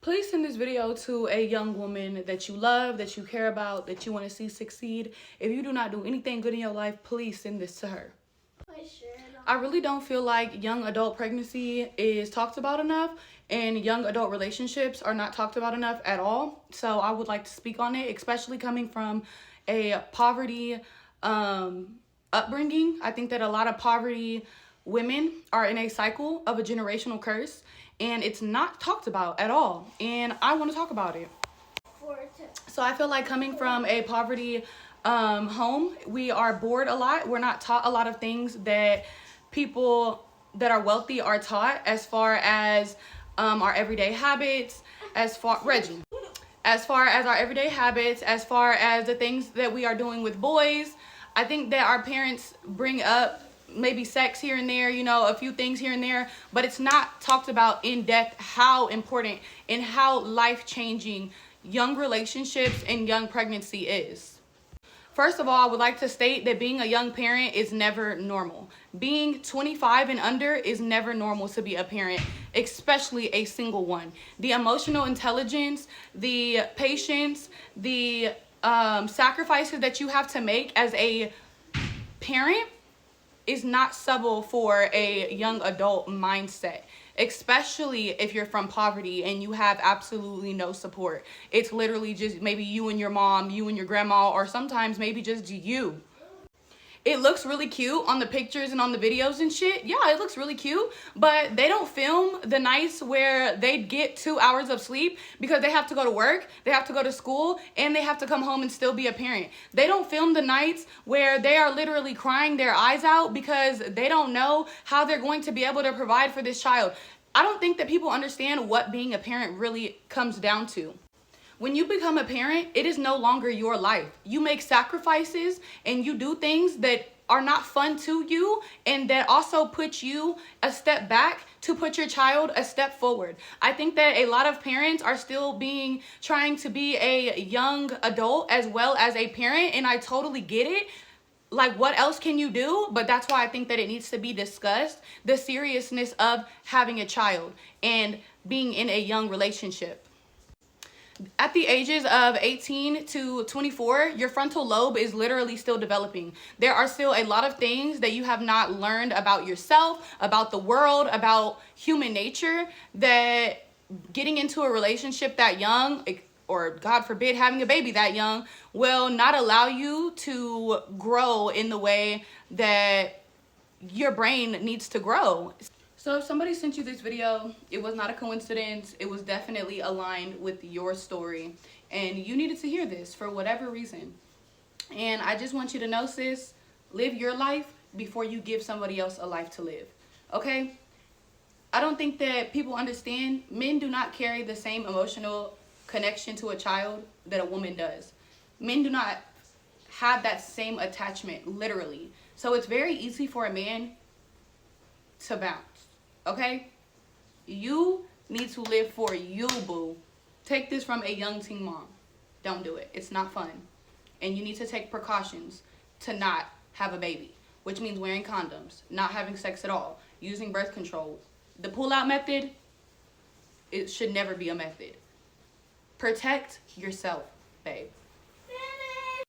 Please send this video to a young woman that you love, that you care about, that you want to see succeed. If you do not do anything good in your life, please send this to her. I really don't feel like young adult pregnancy is talked about enough, and young adult relationships are not talked about enough at all. So I would like to speak on it, especially coming from a poverty upbringing. I think that a lot of poverty women are in a cycle of a generational curse, and it's not talked about at all. And I want to talk about it. So I feel like coming from a poverty home, we are bored a lot. We're not taught a lot of things that people that are wealthy are taught, as far as our everyday habits, as far as our everyday habits, as far as the things that we are doing with boys. I think that our parents bring up maybe sex here and there, you know, a few things here and there, but it's not talked about in depth how important and how life-changing young relationships and young pregnancy is. First of all, I would like to state that being a young parent is never normal. Being 25 and under is never normal to be a parent, especially a single one. The emotional intelligence, the patience, the sacrifices that you have to make as a parent is not subtle for a young adult mindset, especially if you're from poverty and you have absolutely no support. It's literally just maybe you and your mom, you and your grandma, or sometimes maybe just you. It looks really cute on the pictures and on the videos and shit. Yeah, it looks really cute, but they don't film the nights where they get 2 hours of sleep because they have to go to work, they have to go to school, and they have to come home and still be a parent. They don't film the nights where they are literally crying their eyes out because they don't know how they're going to be able to provide for this child. I don't think that people understand what being a parent really comes down to. When you become a parent, it is no longer your life. You make sacrifices and you do things that are not fun to you, and that also put you a step back to put your child a step forward. I think that a lot of parents are still trying to be a young adult as well as a parent, and I totally get it. Like, what else can you do? But that's why I think that it needs to be discussed, the seriousness of having a child and being in a young relationship. At the ages of 18 to 24, your frontal lobe is literally still developing. There are still a lot of things that you have not learned about yourself, about the world, about human nature, that getting into a relationship that young, or God forbid, having a baby that young, will not allow you to grow in the way that your brain needs to grow. So if somebody sent you this video, it was not a coincidence. It was definitely aligned with your story, and you needed to hear this for whatever reason. And I just want you to know, sis, live your life before you give somebody else a life to live, okay? I don't think that people understand men do not carry the same emotional connection to a child that a woman does. Men do not have that same attachment, literally. So it's very easy for a man to bounce. Okay? You need to live for you, boo. Take this from a young teen mom. Don't do it. It's not fun. And you need to take precautions to not have a baby, which means wearing condoms, not having sex at all, using birth control. The pull-out method, it should never be a method. Protect yourself, babe.